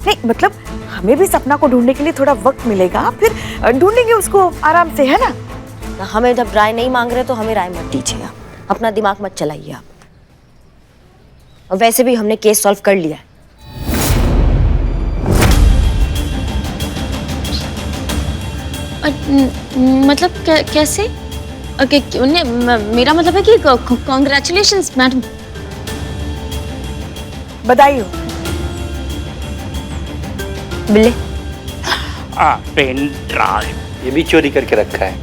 नहीं मतलब हमें भी सपना को ढूंढने के लिए थोड़ा वक्त मिलेगा, फिर ढूंढेंगे उसको आराम से, है ना। हमें जब राय नहीं मांग रहे तो हमें राय मत दीजिए, आप अपना दिमाग मत चलाइए आप। और वैसे भी हमने केस सॉल्व कर लिया है। मतलब कैसे? मेरा मतलब है कि कॉन्ग्रेचुलेशंस मैडम। बधाई हो। बिल्ले, पेन ड्राइव ये भी चोरी करके रखा है।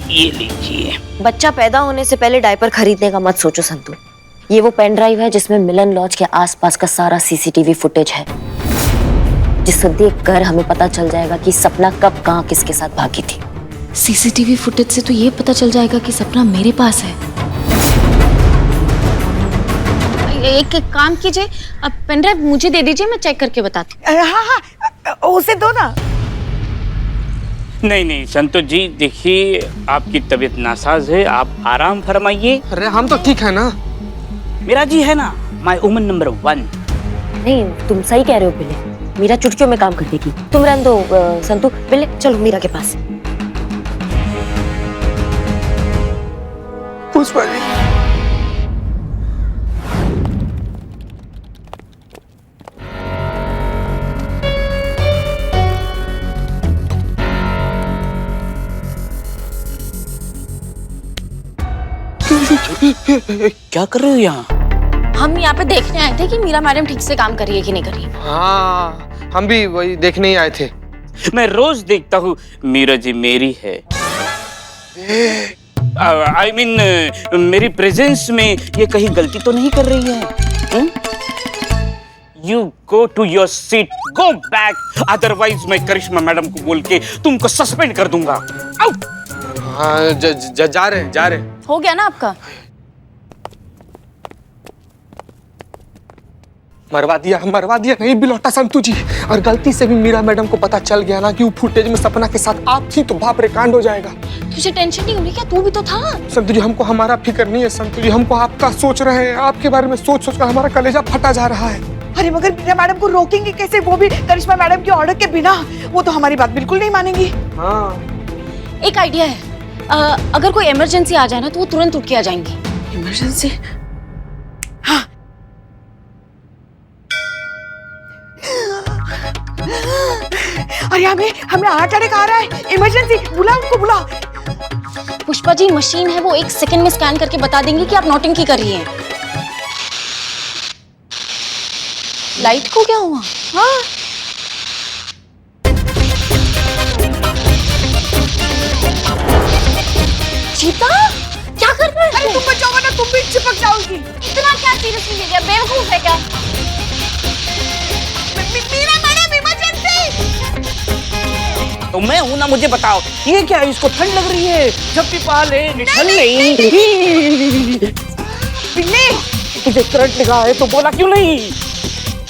ये लीजिए। बच्चा पैदा होने से पहले डायपर खरीदने का मत सोचो संतू। ये वो पेन ड्राइव है जिसमें मिलन लॉज के आसपास का सारा सीसीटीवी फुटेज है, जिसे देखकर हमें पता चल जाएगा कि सपना कब कहाँ किसके साथ भागी थी। सीसीटीवी फुटेज से तो ये पता चल जाएगा कि सपना मेरे पास है। एक काम कीजिए, अब पेन ड्राइव मुझे दे दीजिए, मैं चेक करके बताती हूँ। हाँ, उसे दो ना। नहीं संतोष जी, देखिए आपकी तबीयत नासाज है, आप आराम फरमाइए। अरे हम तो ठीक है ना। मेरा जी है ना, माय वुमन नंबर 1। नहीं, तुम सही कह रहे हो बिल्ले, मीरा चुटकियों में काम कर देगी। तुम रहने दो संतू। बिल्ले चलो मीरा के पास। पुष्पा जी, क्या कर रहे हो यहाँ? हम यहाँ पे देखने आए थे कि मीरा मैडम ठीक से काम कर रही है कि नहीं कर रही। हाँ, हम भी वही देखने ही आए थे। मैं रोज देखता हूँ मीरा जी मेरी है। I mean, मेरी प्रेजेंस में ये कहीं गलती तो नहीं कर रही है? You go to your seat, go back, otherwise मैं करिश्मा मैडम को बोल के तुमको सस्पेंड कर दूंगा। आउट। हाँ, जा रहे। हो गया ना आपका? मरवा दिया नहीं बिलौटा संतू जी। और गलती से भी मीरा मैडम को पता चल गया ना कि वो फुटेज में सपना के साथ आप थी, तो बाप रे कांड हो जाएगा। तुझे टेंशन नहीं हो रही क्या? तू भी तो था। संतू जी, हमको हमारा फिक्र नहीं है संतू जी, हमको आपका सोच रहे हैं। आपके बारे में सोच कर हमारा कलेजा फटा जा रहा है। अरे मगर मीरा मैडम को रोकेंगे कैसे, वो भी करिश्मा मैडम के ऑर्डर के बिना? वो तो हमारी बात बिल्कुल नहीं मानेंगी। हाँ, एक आइडिया है, अगर कोई इमरजेंसी आ जाए ना तो वो तुरंत उठ के आ जाएंगी। इमरजेंसी? हाँ। अरे हमें हार्ट अटैक आ रहा है, इमरजेंसी, बुला उनको, बुला। पुष्पा जी, मशीन है, वो 1 सेकंड में स्कैन करके बता देंगे कि आप नौटंकी कर रही हैं। लाइट को क्या हुआ? हाँ। चीता, क्या कर रहे हो? अरे तुम बच जाओगे ना, तुम भी चिपक जाओगी। इतना क्या सीरियसली ले लिया? बेवकूफ है क्या? Meera madam, emergency. तो मैं हूं ना, मुझे बताओ ये क्या है? इसको ठंड लग रही है, जब भी पाले निठल नहीं। बिल्ली, तुझे करंट लगा है तो बोला क्यों नहीं?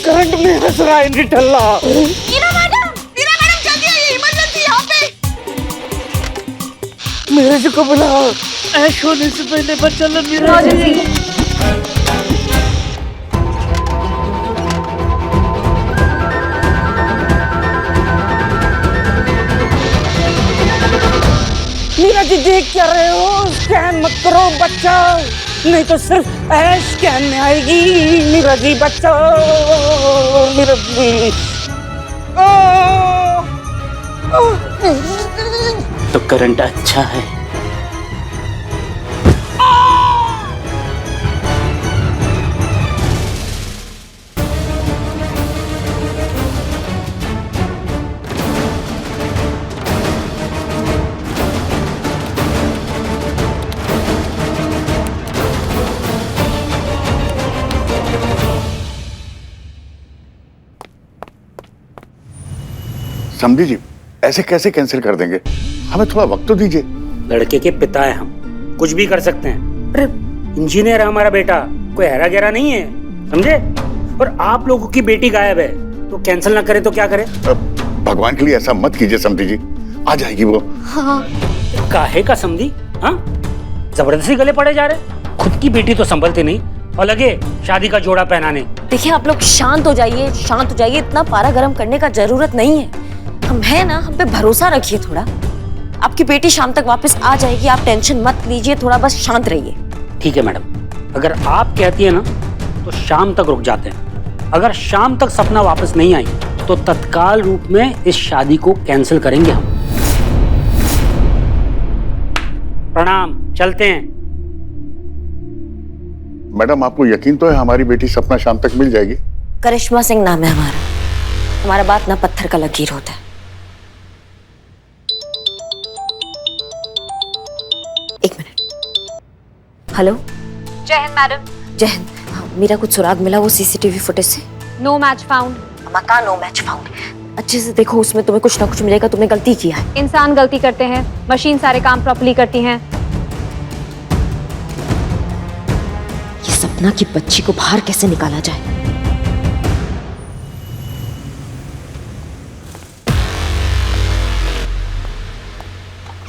करंट में हंस रहा है निठल्ला। मीरा मैडम जल्दी आइए, इमरजेंसी यहाँ पे। मेरे को बुला, ऐश होने से पहले बचा लो मेरा जी। मीरा जी, देख क्या रहे हो? स्कैन मत करो, बच्चा, नहीं तो सिर्फ ऐश स्कैन में आएगी। मीरा जी बचाओ, मीरा जी। तो करंट अच्छा है। समझी जी, ऐसे कैसे कैंसिल कर देंगे? हमें थोड़ा वक्त तो दीजिए। लड़के के पिता है हम, कुछ भी कर सकते हैं। अरे इंजीनियर है हमारा बेटा, कोई हैरा गहरा नहीं है, समझे? और आप लोगों की बेटी गायब है, तो कैंसिल ना करे तो क्या करे? भगवान के लिए ऐसा मत कीजिए समधी जी, आ जाएगी वो। काहे का समझी? हाँ, जबरदस्ती गले पड़े जा रहे। खुद की बेटी तो संभलते नहीं और लगे शादी का जोड़ा पहनाने। देखिए आप लोग शांत हो जाइए, शांत हो जाइए, इतना पारा गर्म करने का जरूरत नहीं है। हम है ना, हम पे भरोसा रखिए थोड़ा। आपकी बेटी शाम तक वापस आ जाएगी, आप टेंशन मत लीजिए, थोड़ा बस शांत रहिए। ठीक है मैडम, अगर आप कहती है ना तो शाम तक रुक जाते हैं। अगर शाम तक सपना वापस नहीं आई तो तत्काल रूप में इस शादी को कैंसिल करेंगे हम। प्रणाम, चलते हैं। मैडम आपको यकीन तो है हमारी बेटी सपना शाम तक मिल जाएगी? करिश्मा सिंह नाम है हमारा बात ना पत्थर का लकीर होता है। एक मिनट। हेलो। जय हिंद मैडम। जय हिंद। हाँ, मेरा कुछ सुराग मिला वो सीसीटीवी फुटेज से? No match found. मका नो मैच फाउंड। अच्छे से देखो, उसमें तुम्हें कुछ ना कुछ मिलेगा। तुमने गलती किया है। इंसान गलती करते हैं, मशीन सारे काम प्रॉपर्ली करती हैं। ये सपना की बच्ची को बाहर कैसे निकाला जाए?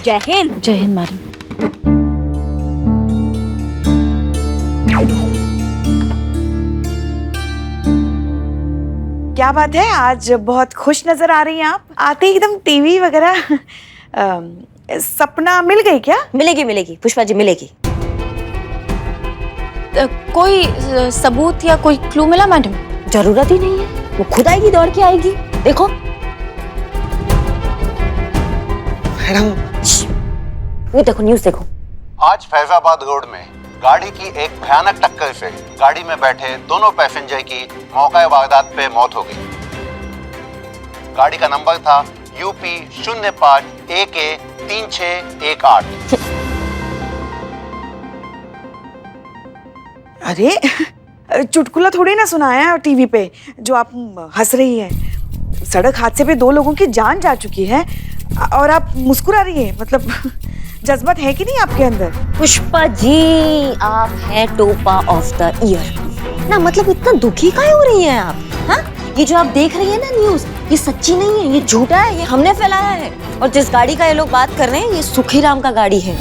जय हिंद। जय हिंद मैडम। क्या बात है, आज बहुत खुश नजर आ रही हैं आप। आते ही एकदम टीवी वगैरह। सपना मिल गई क्या? मिलेगी मिलेगी पुष्पा जी, मिलेगी। कोई सबूत या कोई क्लू मिला मैडम? जरूरत ही नहीं है, वो खुद आएगी, दौड़ के आएगी। देखो मैडम, ये देखो, न्यूज़ देखो। आज फैजाबाद रोड में गाड़ी की एक भयानक टक्कर से गाड़ी में बैठे दोनों पैसेंजर की मौका वारदात पे मौत हो गई। गाड़ी का नंबर था UP 05 AK 3618। अरे चुटकुला थोड़ी ना सुनाया टीवी पे जो आप हंस रही हैं। सड़क हादसे पे 2 लोगों की जान जा चुकी है और आप मुस्कुरा रही हैं। मतलब जज्बात है कि नहीं आपके अंदर? पुष्पा जी, आप हैं टोपा ऑफ द ईयर ना। मतलब इतना दुखी काहे हो रही हैं आप? हाँ, ये जो आप देख रही हैं ना न्यूज़, ये सच्ची नहीं है, ये झूठा है, ये हमने फैलाया है। और जिस गाड़ी का ये लोग बात कर रहे हैं, ये सुखीराम का गाड़ी है।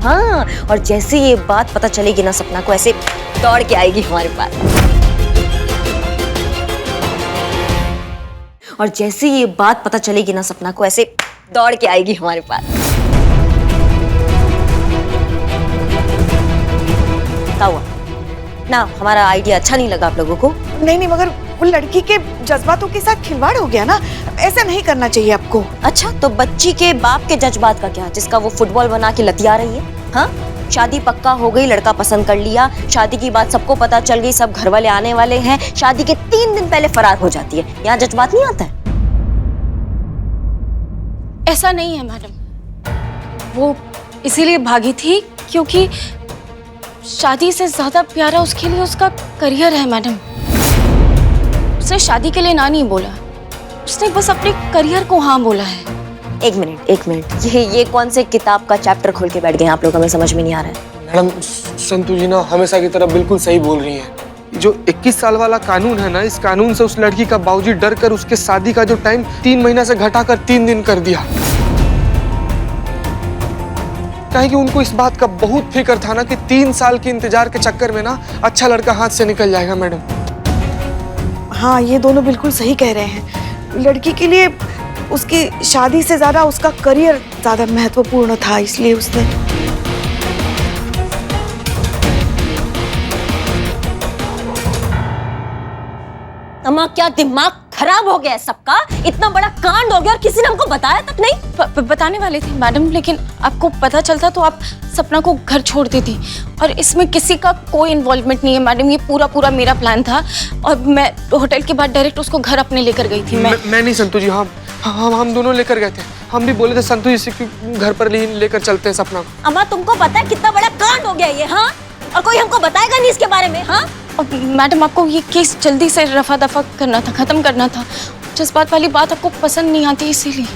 हाँ, और जैसे ये बात पता चलेगी ना सपना को, ऐसे दौड़ के आएगी हमारे पास। और जैसे ये बात पता चलेगी ना सपना को, ऐसे दौड़ के आएगी हमारे पास। क्या हुआ ना? हमारा आइडिया अच्छा नहीं लगा आप लोगों को? नहीं, मगर वो लड़की के जज्बातों के साथ खिलवाड़ हो गया ना। ऐसा नहीं करना चाहिए आपको। अच्छा, तो बच्ची के बाप के जज्बात का क्या, जिसका वो फुटबॉल बना के लतिया रही है? हाँ, शादी पक्का हो गई, लड़का पसंद कर लिया, शादी की बात सबको पता चल गई, सब घर वाले आने वाले हैं, शादी के 3 दिन पहले फरार हो जाती है। यहाँ जज्बात नहीं आता है? ऐसा नहीं है मैडम, वो इसीलिए भागी थी क्योंकि शादी से ज्यादा प्यारा उसके लिए उसका करियर है मैडम। उसने शादी के लिए ना नहीं बोला, उसने बस अपने करियर को हाँ बोला है। एक मिनट, ये कौन से किताब का चैप्टर खोल के बैठ गए आप लोग? हमें समझ में नहीं आ रहा है। मैडम संतु जी ना हमेशा की तरह बिल्कुल सही बोल रही हैं। जो 21 साल वाला कानून है ना, इस कानून से उस लड़की का बाबूजी डर कर उसके शादी का जो टाइम 3 महीना से घटाकर 3 दिन कर दिया। कहे कि उनको इस बात का बहुत फिक्र था ना कि 3 साल के इंतजार के चक्कर में ना अच्छा लड़का हाथ से निकल जाएगा। मैडम हाँ, ये दोनों बिल्कुल सही कह रहे हैं। लड़की के लिए उसकी शादी से ज्यादा उसका करियर ज्यादा महत्वपूर्ण था, इसलिए उसने। अम्मा, क्या दिमाग खराब हो गया है सबका? इतना बड़ा कांड हो गया और किसी ने हमको बताया तक नहीं। बताने वाले थे मैडम, लेकिन आपको पता चलता तो आप सपना को घर छोड़ देती। और इसमें किसी का कोई इन्वॉल्वमेंट नहीं है मैडम, ये पूरा मेरा प्लान था। और मैं होटल के बाद डायरेक्ट उसको घर अपने लेकर गई थी। मैं नहीं संतु जी, हम दोनों लेकर गए थे। हम भी बोले थे संतु जी से कि घर पर लेकर चलते हैं सपना को। अम्मा, तुमको पता है कितना बड़ा कांड हो गया ये? हाँ, और कोई हमको बताएगा नहीं इसके बारे में? हाँ, और मैडम आपको ये केस जल्दी से रफा दफा करना था, खत्म करना था। जज्बात वाली बात आपको पसंद नहीं आती, इसीलिए।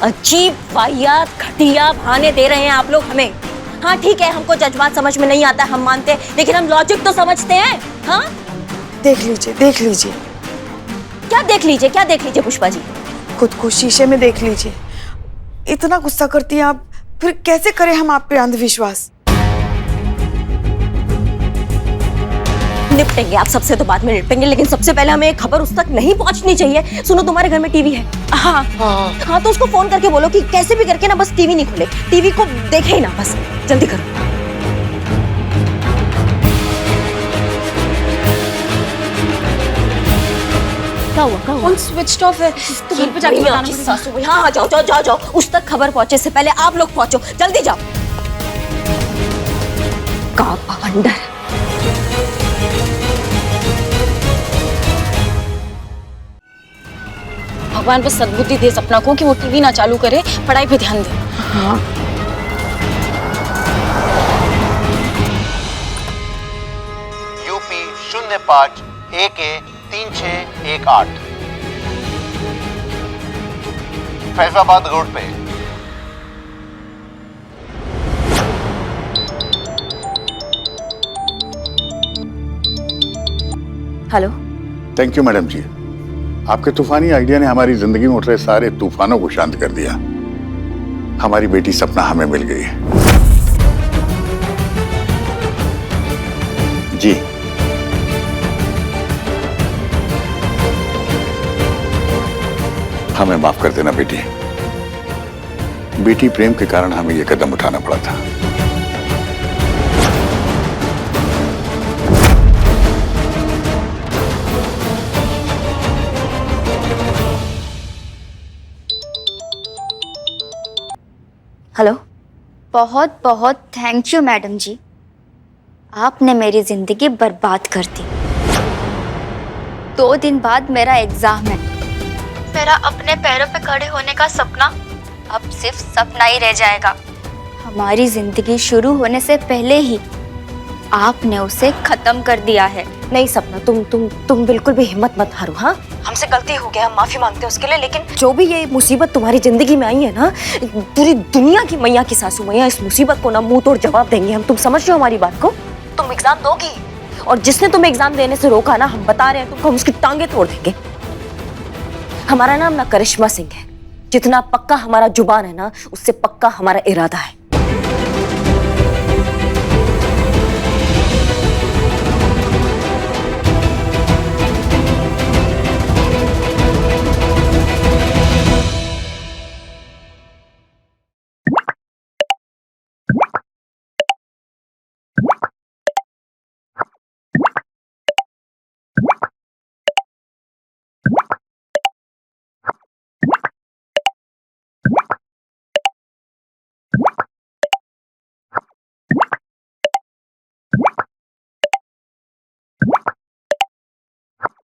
अजीब वाहियात घटिया बहाने दे रहे हैं आप लोग हमें। हाँ ठीक है, हमको जज्बात समझ में नहीं आता, हम मानते हैं, लेकिन हम लॉजिक तो समझते हैं। हाँ, देख लीजिए क्या देख लीजिए पुष्पा जी। खुद को शीशे में देख लीजिए। इतना गुस्सा करती हैं आप, फिर कैसे करें हम आप पे अंधविश्वास? निपटेंगे, आप सबसे तो बाद में निपटेंगे, लेकिन सबसे पहले हमें खबर उस तक नहीं पहुंचनी चाहिए। सुनो, तुम्हारे घर में टीवी है? हाँ, तो उसको फोन करके बोलो कि कैसे भी करके ना बस टीवी नहीं खोले, टीवी को देखे ही ना, बस जल्दी करो। क्या हुआ? फोन स्विच्ड ऑफ है, तो घर पे जाके बताना पड़ेगा। सासू भाई, हाँ जाओ, उस तक खबर पहुंचे से पहले आप लोग पहुंचो, जल्दी जाओ। का अंडर भगवान बस सद्बुद्धि दे सपना को कि वो टीवी ना चालू करे, पढ़ाई पे ध्यान दे। हाँ। यूपी 05 AK 3618 फैजाबाद रोड पे। हेलो। थैंक यू मैडम जी, आपके तूफानी आइडिया ने हमारी जिंदगी में उठ रहे सारे तूफानों को शांत कर दिया। हमारी बेटी सपना हमें मिल गई है। जी, हमें माफ कर देना बेटी। बेटी प्रेम के कारण हमें यह कदम उठाना पड़ा था। हेलो। बहुत बहुत थैंक यू मैडम जी, आपने मेरी जिंदगी बर्बाद कर दी। 2 दिन बाद मेरा एग्जाम है। मेरा अपने पैरों पे खड़े होने का सपना अब सिर्फ सपना ही रह जाएगा। हमारी जिंदगी शुरू होने से पहले ही आपने उसे खत्म कर दिया है। नहीं सपना, तुम बिल्कुल भी हिम्मत मत हारो। हाँ, हमसे गलती हो गया, हम माफी मांगते हैं उसके लिए, लेकिन जो भी ये मुसीबत तुम्हारी जिंदगी में आई है ना, पूरी दुनिया की मैया की सासू मैया इस मुसीबत को ना मुंह तोड़ जवाब देंगे हम। तुम समझ रहे हो हमारी बात को? तुम एग्जाम दोगी, और जिसने तुम्हें एग्जाम देने से रोका ना, हम बता रहे हैं तुमको, हम उसकी टांगे तोड़ देंगे। हमारा नाम ना करिश्मा सिंह है। जितना पक्का हमारा जुबान है ना, उससे पक्का हमारा इरादा है।